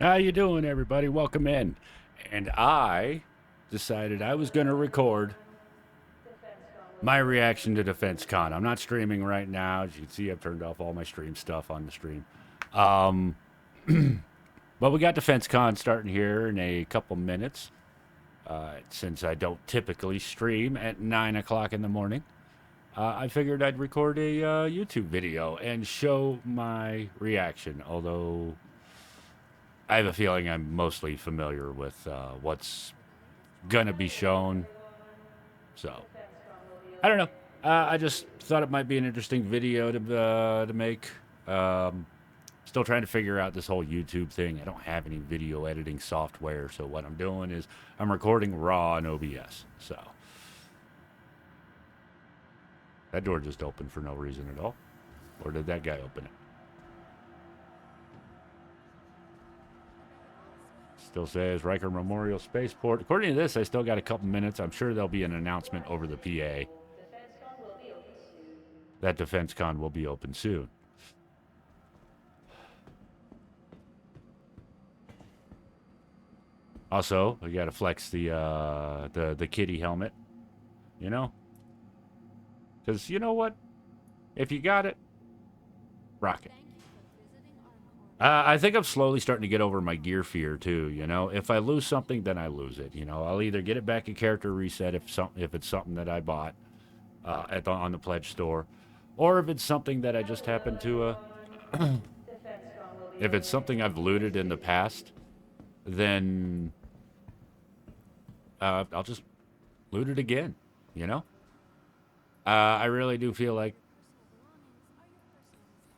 How you doing, everybody? Welcome in. And I decided I was going to record my reaction to DefenseCon. I'm not streaming right now. As you can see, I've turned off all my stream stuff on the stream. Um, but we got DefenseCon starting here in a couple minutes. Since I don't typically stream at 9 o'clock in the morning, I figured I'd record a YouTube video and show my reaction. Although I have a feeling I'm mostly familiar with what's gonna be shown. So I don't know. I just thought it might be an interesting video to make. Still trying to figure out this whole YouTube thing. I don't have any video editing software, so what I'm doing is I'm recording raw in OBS. So that door just opened for no reason at all, or did that guy open it? Still says Riker Memorial Spaceport. According to this, I still got a couple minutes. I'm sure there'll be an announcement over the PA that DefenseCon will be open soon. Also, we got to flex the kitty helmet, you know? Because you know what? If you got it, rock it. I think I'm slowly starting to get over my gear fear too. You know, if I lose something, then I lose it. You know, I'll either get it back at character reset if it's something that I bought on the pledge store, or if it's something that I just happen to if it's something I've looted in the past, then I'll just loot it again. You know, I really do feel like.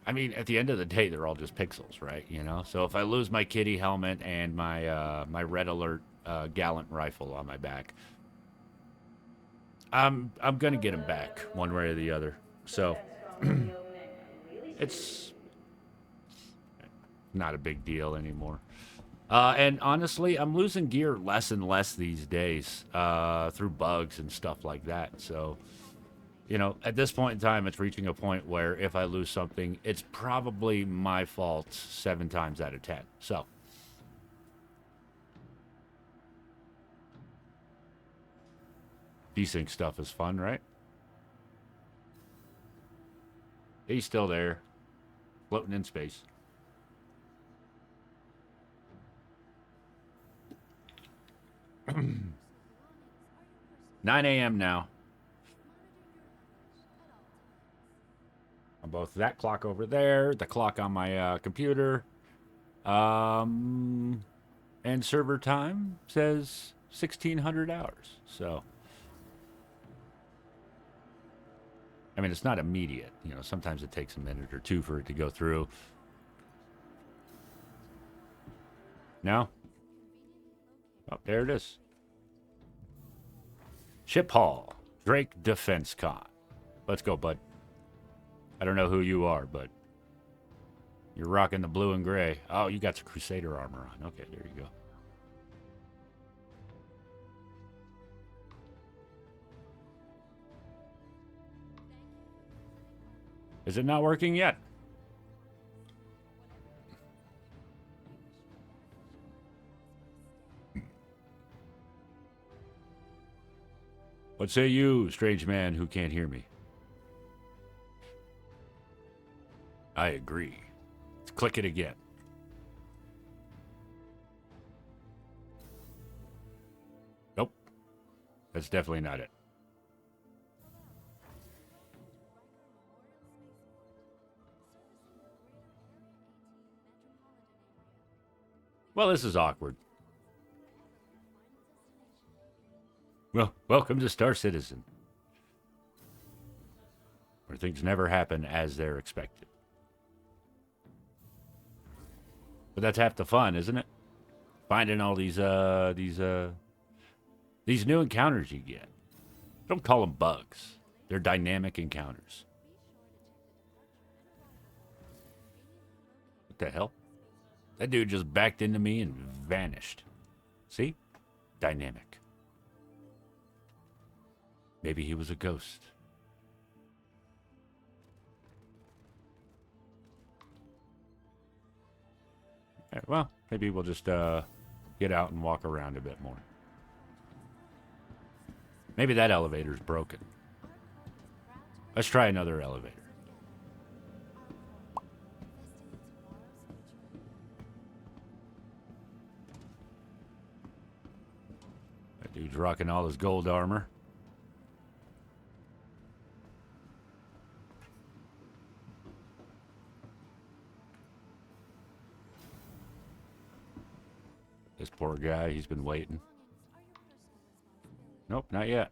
I mean, at the end of the day, they're all just pixels, right? You know. So if I lose my kitty helmet and my red alert gallant rifle on my back, I'm gonna get them back one way or the other. So it's not a big deal anymore. And honestly, I'm losing gear less and less these days through bugs and stuff like that. So, you know, at this point in time, it's reaching a point where if I lose something, it's probably my fault 7 times out of 10. So, desync stuff is fun, right? He's still there, floating in space. Nine a.m. now. On both that clock over there, the clock on my computer, and server time says 1,600 hours. So, I mean, it's not immediate. You know, sometimes it takes a minute or two for it to go through. No? Oh, there it is. Ship Hall, Drake DefenseCon. Let's go, bud. I don't know who you are, but you're rocking the blue and gray. Oh, you got some Crusader armor on. Okay, there you go. Is it not working yet? What say you, strange man who can't hear me? I agree. Let's click it again. Nope. That's definitely not it. Well, this is awkward. Well, welcome to Star Citizen, where things never happen as they're expected. But that's half the fun, isn't it? Finding all these new encounters you get. Don't call them bugs. They're dynamic encounters. What the hell? That dude just backed into me and vanished. See? Dynamic. Maybe he was a ghost. Right, well, maybe we'll just get out and walk around a bit more. Maybe that elevator's broken. Let's try another elevator. That dude's rocking all his gold armor. This poor guy, he's been waiting. Nope, not yet.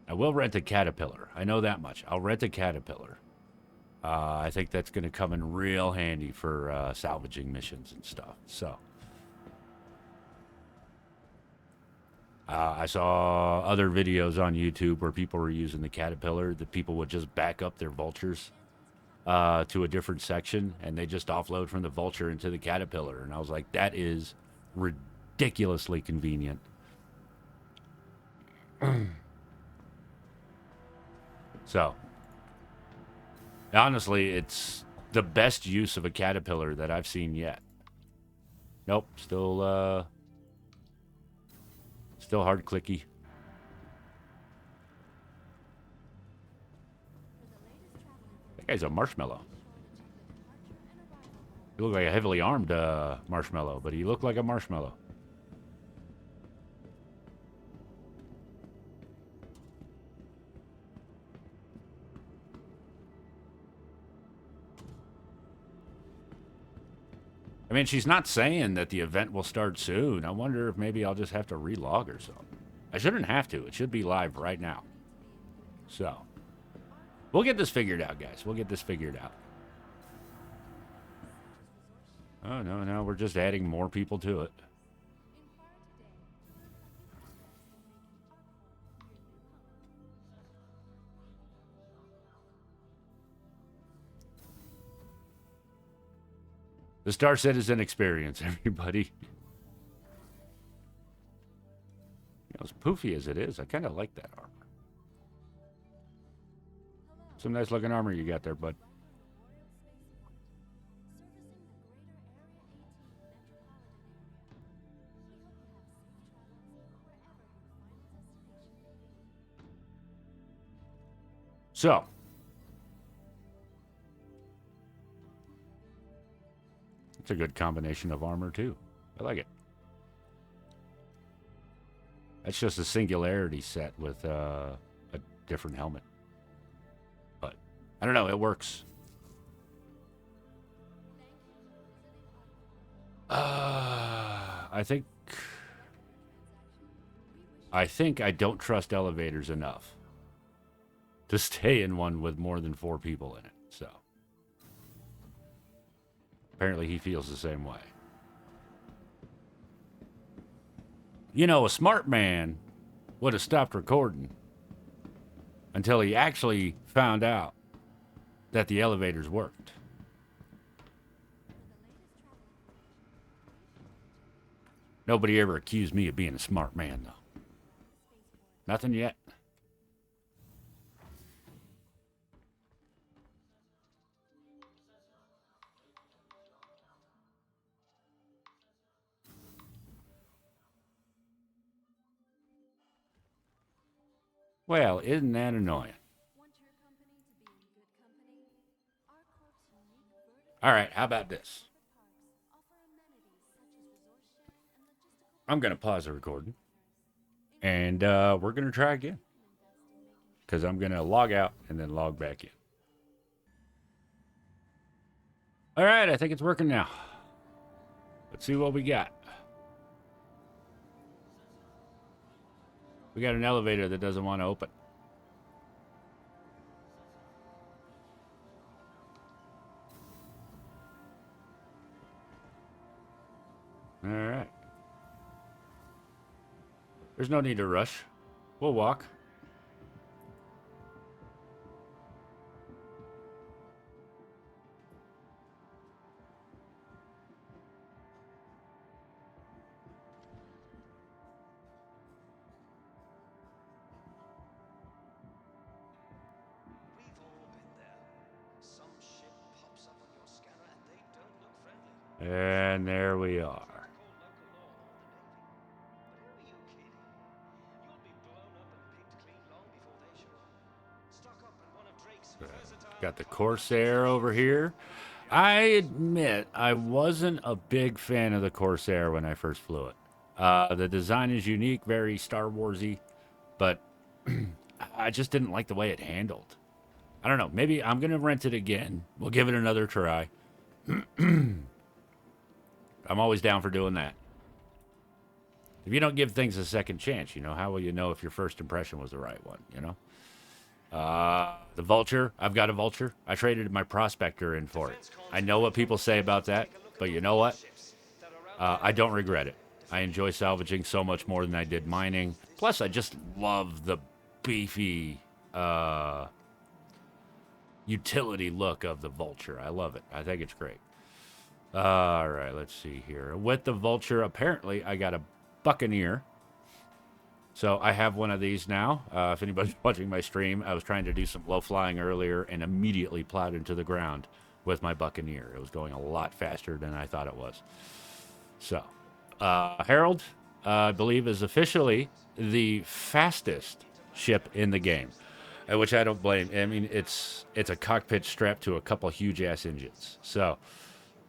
I will rent a Caterpillar. I know that much. I'll rent a Caterpillar. I think that's going to come in real handy for salvaging missions and stuff. So, I saw other videos on YouTube where people were using the Caterpillar. That people would just back up their vultures to a different section, and they just offload from the vulture into the Caterpillar. And I was like, that is ridiculously convenient. So, honestly, it's the best use of a Caterpillar that I've seen yet. Nope, still hard clicky. That guy's a marshmallow. He looked like a heavily armed marshmallow, but he looked like a marshmallow. I mean, she's not saying that the event will start soon. I wonder if maybe I'll just have to relog or something. I shouldn't have to. It should be live right now. So, we'll get this figured out, guys. We'll get this figured out. Oh, no, we're just adding more people to it. The Star Citizen experience, everybody. You know, as poofy as it is, I kind of like that armor. Some nice looking armor you got there, bud. So, it's a good combination of armor, too. I like it. That's just a singularity set with a different helmet. But, I don't know, it works. I think I don't trust elevators enough to stay in one with more than 4 people in it, so. Apparently he feels the same way. You know, a smart man would have stopped recording until he actually found out that the elevators worked. Nobody ever accused me of being a smart man, though. Nothing yet. Well, isn't that annoying? All right, how about this? I'm going to pause the recording, and we're going to try again. Because I'm going to log out and then log back in. All right, I think it's working now. Let's see what we got. We got an elevator that doesn't want to open. All right. There's no need to rush. We'll walk. And there we are. Got the Corsair over here. I admit I wasn't a big fan of the Corsair when I first flew it. The design is unique, very Star Warsy, but I just didn't like the way it handled. I don't know. Maybe I'm gonna rent it again. We'll give it another try. I'm always down for doing that. If you don't give things a second chance, how will you know if your first impression was the right one? The Vulture. I've got a Vulture. I traded my Prospector in for it. I know what people say about that, but you know what? I don't regret it. I enjoy salvaging so much more than I did mining. Plus, I just love the beefy utility look of the Vulture. I love it. I think it's great. All right, let's see here. With the Vulture, apparently, I got a Buccaneer. So I have one of these now. If anybody's watching my stream, I was trying to do some low flying earlier and immediately plowed into the ground with my Buccaneer. It was going a lot faster than I thought it was. So, Herald, I believe, is officially the fastest ship in the game, which I don't blame. I mean, it's a cockpit strapped to a couple huge ass engines. So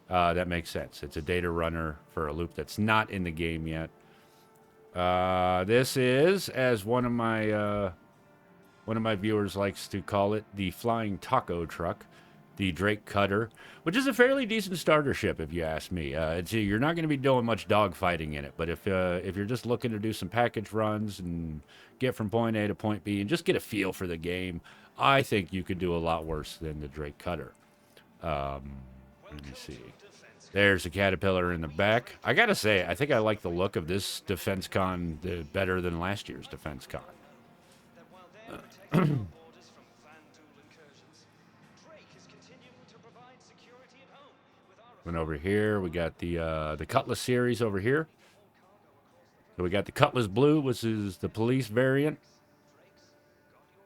that makes sense. It's a data runner for a loop that's not in the game yet. This is, as one of my viewers likes to call it, the flying taco truck, the Drake Cutter, which is a fairly decent starter ship, if you ask me. You're not going to be doing much dogfighting in it, but if you're just looking to do some package runs and get from point A to point B and just get a feel for the game, I think you could do a lot worse than the Drake Cutter. Let me see. There's a Caterpillar in the back. I gotta say, I think I like the look of this DefenseCon better than last year's DefenseCon. And over here, we got the Cutlass series over here. So we got the Cutlass Blue, which is the police variant.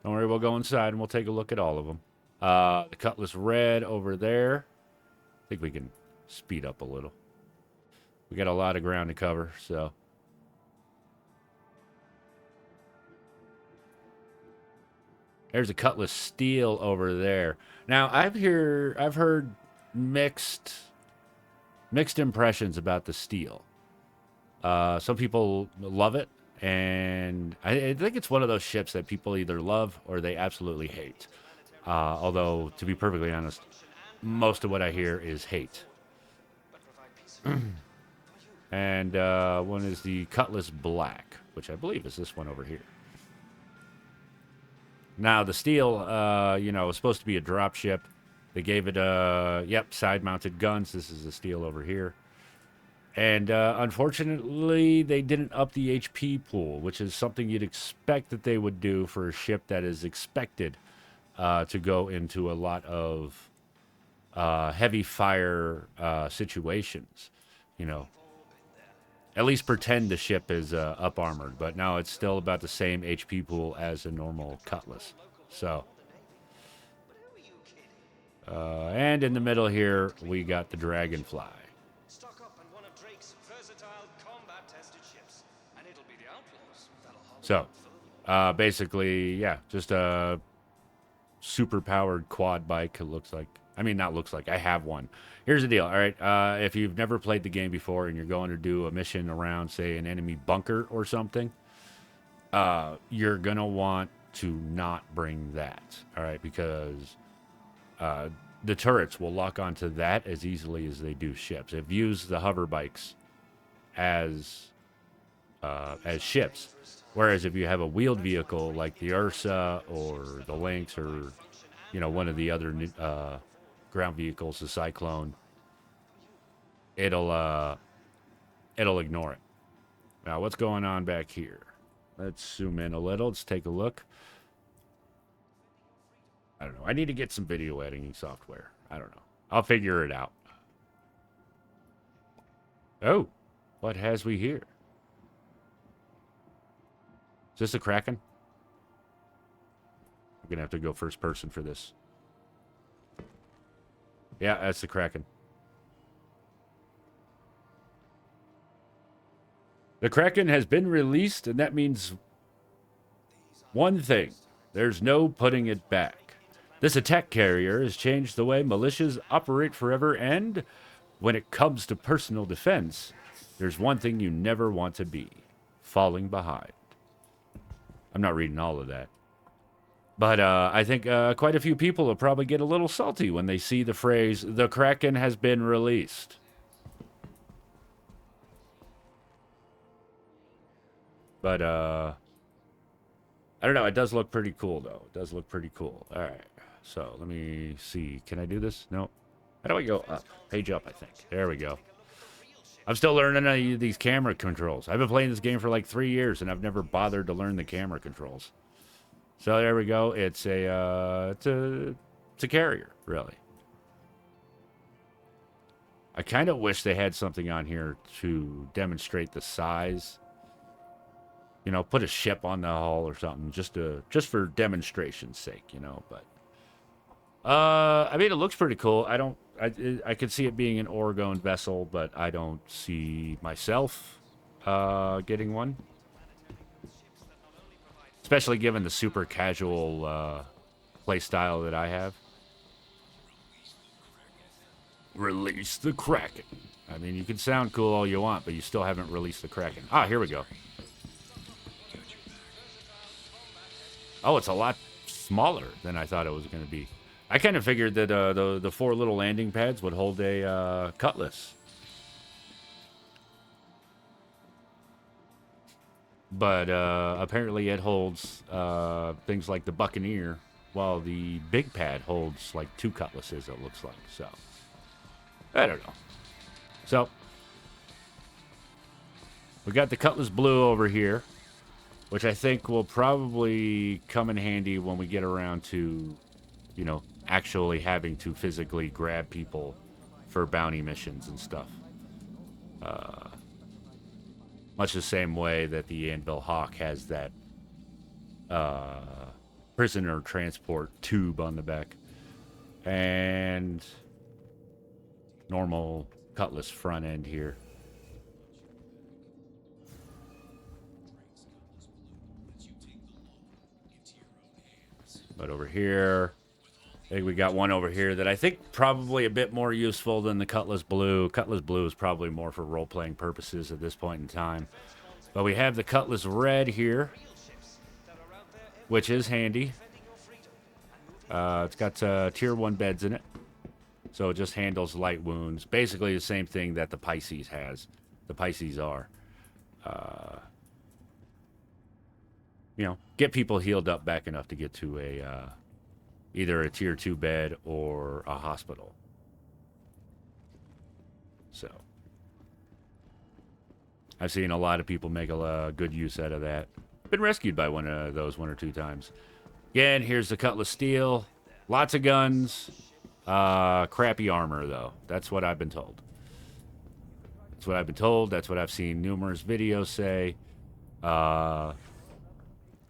Don't worry, we'll go inside and we'll take a look at all of them. The Cutlass Red over there. I think we can speed up a little. We got a lot of ground to cover, so. There's a Cutlass Steel over there. Now, I've heard mixed impressions about the Steel. Some people love it, and I think it's one of those ships that people either love or they absolutely hate. Although, to be perfectly honest, most of what I hear is hate. And one is the Cutlass Black, which I believe is this one over here. Now, the Steel, is supposed to be a drop ship. They gave it side-mounted guns. This is the Steel over here. And unfortunately, they didn't up the HP pool, which is something you'd expect that they would do for a ship that is expected to go into a lot of heavy fire situations. At least pretend the ship is up armored, but now it's still about the same HP pool as a normal Cutlass. So, and in the middle here, we got the Dragonfly. So, basically, yeah, just a super powered quad bike. It looks like. I mean, not looks like. I have one. Here's the deal, all right? If you've never played the game before and you're going to do a mission around, say, an enemy bunker or something, you're going to want to not bring that, all right? Because the turrets will lock onto that as easily as they do ships. It views the hover bikes as ships. Whereas if you have a wheeled vehicle like the Ursa or the Lynx or, one of the other ground vehicles, the Cyclone, it'll ignore it. Now, what's going on back here? Let's zoom in a little. Let's take a look. I don't know. I need to get some video editing software. I don't know. I'll figure it out. Oh, what has we here? Is this a Kraken? I'm going to have to go first person for this. Yeah, that's the Kraken. The Kraken has been released, and that means one thing. There's no putting it back. This attack carrier has changed the way militias operate forever, and when it comes to personal defense, there's one thing you never want to be: falling behind. I'm not reading all of that. But I think quite a few people will probably get a little salty when they see the phrase, "The Kraken has been released." But, I don't know. It does look pretty cool, though. It does look pretty cool. All right. So, let me see. Can I do this? No. How do I go up? Page up, I think. There we go. I'm still learning these camera controls. I've been playing this game for like 3 years, and I've never bothered to learn the camera controls. So, there we go. It's a carrier, really. I kind of wish they had something on here to demonstrate the size. You know, put a ship on the hull or something, just for demonstration's sake, you know. But I mean, it looks pretty cool. I could see it being an Oregon vessel, but I don't see myself getting one, especially given the super casual play style that I have. Release the Kraken. I mean, you can sound cool all you want, but you still haven't released the Kraken. Ah, here we go. Oh, it's a lot smaller than I thought it was going to be. I kind of figured that the 4 little landing pads would hold a cutlass. But apparently it holds things like the Buccaneer, while the big pad holds like 2 cutlasses, it looks like. So, I don't know. So, we got the Cutlass Blue over here, which I think will probably come in handy when we get around to, you know, actually having to physically grab people for bounty missions and stuff. Much the same way that the Anvil Hawk has that prisoner transport tube on the back. And normal Cutlass front end here. But over here, I think we got one over here that I think probably a bit more useful than the Cutlass Blue. Cutlass Blue is probably more for role-playing purposes at this point in time. But we have the Cutlass Red here, which is handy. It's got tier 1 beds in it, so it just handles light wounds. Basically the same thing that the Pisces has. The Pisces are. You know, get people healed up back enough to get to a either a tier 2 bed or a hospital. So, I've seen a lot of people make a good use out of that. Been rescued by one of those 1 or 2 times. Again, here's the Cutlass Steel. Lots of guns. Crappy armor, though. That's what I've been told. That's what I've been told. That's what I've seen numerous videos say.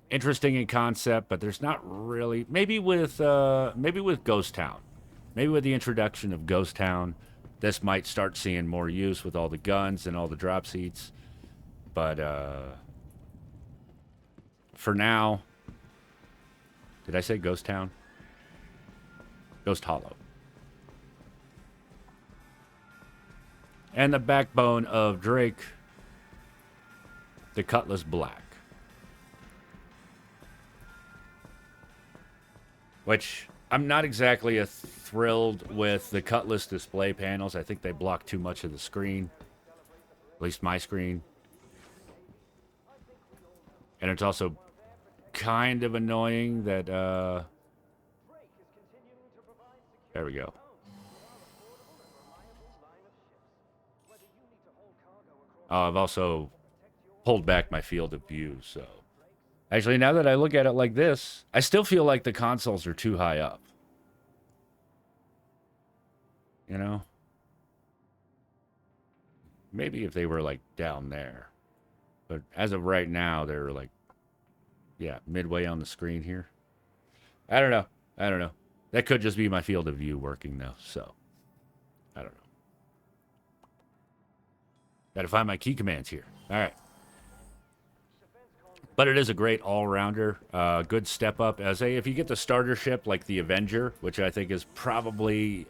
Interesting in concept, but there's not really. Maybe with Ghost Town, maybe with the introduction of Ghost Town, this might start seeing more use with all the guns and all the drop seats. But for now, did I say Ghost Town? Ghost Hollow. And the backbone of Drake, the Cutlass Black. Which, I'm not exactly thrilled with the Cutlass display panels. I think they block too much of the screen. At least my screen. And it's also kind of annoying that, there we go. Oh, I've also pulled back my field of view, so... Actually, now that I look at it like this, I still feel like the consoles are too high up. You know? Maybe if they were, like, down there. But as of right now, they're, like, yeah, midway on the screen here. I don't know. I don't know. That could just be my field of view working, though, so. I don't know. Gotta find my key commands here. All right. But it is a great all-rounder, good step up. As if you get the starter ship like the Avenger, which I think is probably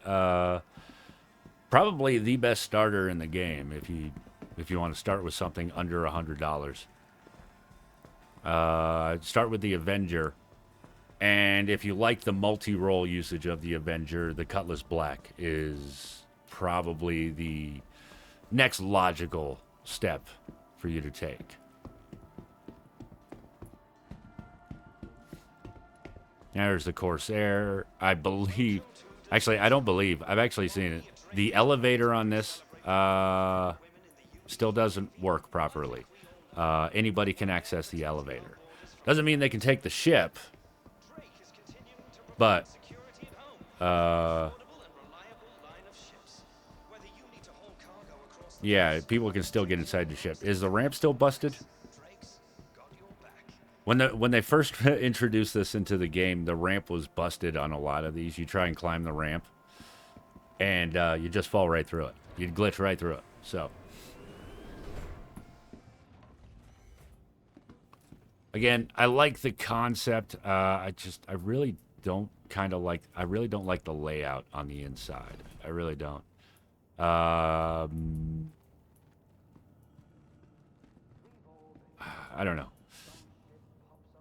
probably the best starter in the game if you want to start with something under $100. Start with the Avenger, and if you like the multi-role usage of the Avenger, the Cutlass Black is probably the next logical step for you to take. There's the Corsair. I believe... Actually, I don't believe. I've actually seen it. The elevator on this still doesn't work properly. Anybody can access the elevator. Doesn't mean they can take the ship. But... yeah, people can still get inside the ship. Is the ramp still busted? When they first introduced this into the game, the ramp was busted on a lot of these. You try and climb the ramp, and you just fall right through it. You'd glitch right through it. So, again, I like the concept. I really don't like the layout on the inside. I really don't. I don't know.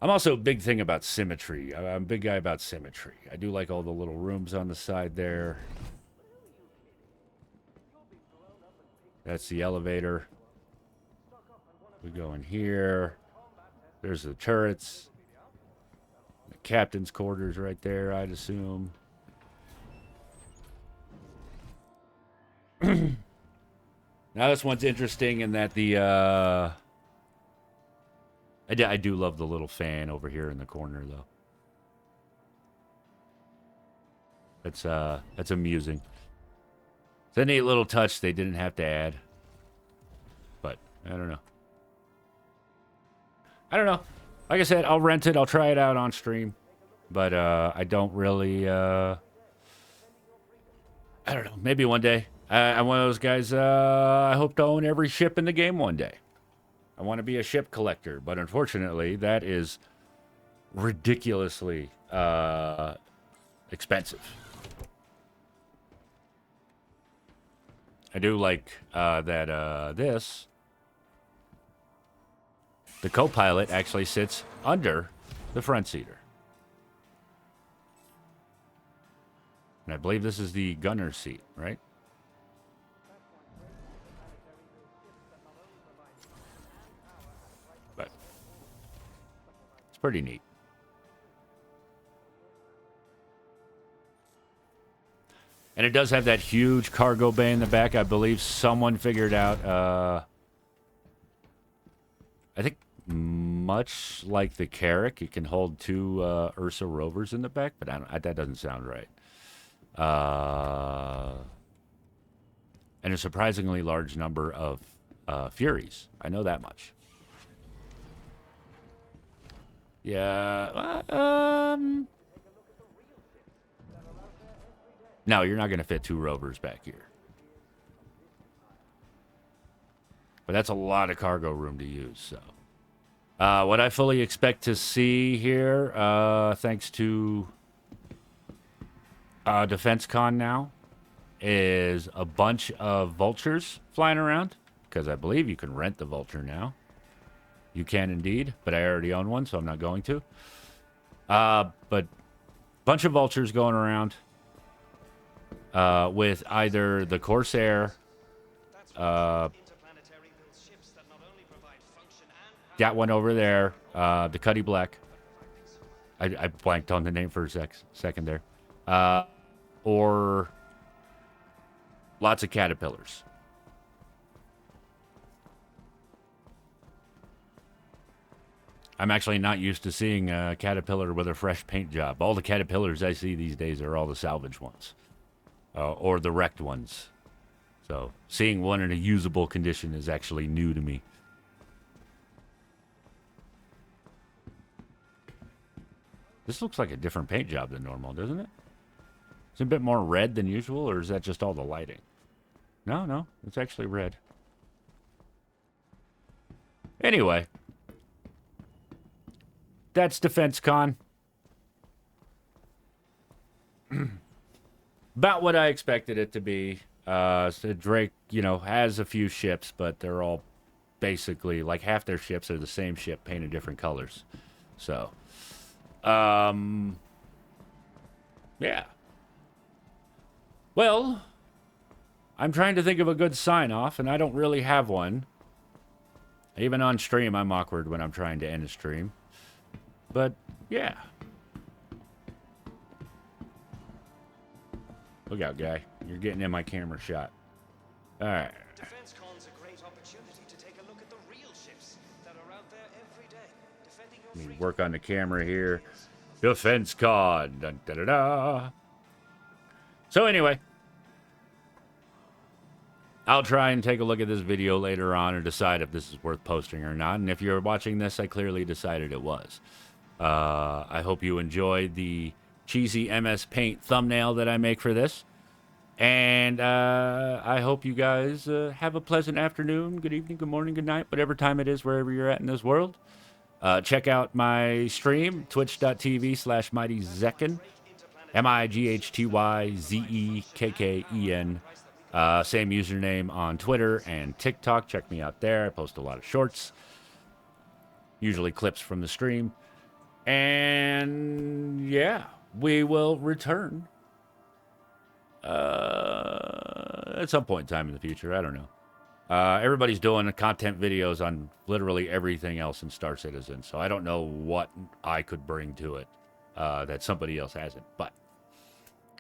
I'm also a big thing about symmetry. I'm a big guy about symmetry. I do like all the little rooms on the side there. That's the elevator. We go in here. There's the turrets. The captain's quarters right there, I'd assume. Now this one's interesting in that the... I do love the little fan over here in the corner, though. That's amusing. It's a neat little touch they didn't have to add. But, I don't know. Like I said, I'll rent it. I'll try it out on stream. But, I don't really, I don't know. Maybe one day. I'm one of those guys, I hope to own every ship in the game one day. I want to be a ship collector, but unfortunately, that is ridiculously expensive. I do like that the co-pilot actually sits under the front seater. And I believe this is the gunner's seat, right? Pretty neat. And it does have that huge cargo bay in the back. I believe someone figured out, I think much like the Carrack, it can hold two Ursa rovers in the back, but that doesn't sound right. And a surprisingly large number of Furies. I know that much. Yeah, no, you're not going to fit two rovers back here. But that's a lot of cargo room to use, so. What I fully expect to see here, thanks to DefenseCon now, is a bunch of vultures flying around. Because I believe you can rent the vulture now. You can indeed, but I already own one, so I'm not going to. But bunch of vultures going around with either the Corsair, that one over there, the Cutty Black. I blanked on the name for a second there. Or lots of caterpillars. I'm actually not used to seeing a caterpillar with a fresh paint job. All the caterpillars I see these days are all the salvage ones. Or the wrecked ones. So, seeing one in a usable condition is actually new to me. This looks like a different paint job than normal, doesn't it? It's a bit more red than usual, or is that just all the lighting? No, it's actually red. Anyway. that's DefenseCon. About what I expected it to be. So Drake, you know, has a few ships, but they're all basically, like, half their ships are the same ship painted different colors. So, yeah. Well, I'm trying to think of a good sign-off, and I don't really have one. Even on stream, I'm awkward when I'm trying to end a stream. But, yeah. Look out, guy. You're getting in my camera shot. All right. DefenseCon's a great opportunity to take a look at the real ships that are out there every day, defending your Let me freedom. work on the camera here. DefenseCon. Dun, da, da, da. So anyway, I'll try and take a look at this video later on and decide if this is worth posting or not. And if you're watching this, I clearly decided it was. I hope you enjoyed the cheesy MS Paint thumbnail that I make for this. And I hope you guys have a pleasant afternoon, good evening, good morning, good night, whatever time it is, wherever you're at in this world. Check out my stream, twitch.tv/MightyZekken, MightyZekken. Same username on Twitter and TikTok. Check me out there. I post a lot of shorts, usually clips from the stream. And yeah, we will return at some point in time in the future. I don't know. Everybody's doing content videos on literally everything else in Star Citizen, so I don't know what I could bring to it that somebody else hasn't. But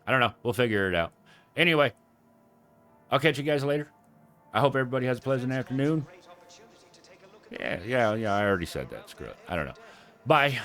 I don't know. We'll figure it out. Anyway, I'll catch you guys later. I hope everybody has a pleasant afternoon. Yeah, I already said that. Screw it. I don't know. Bye.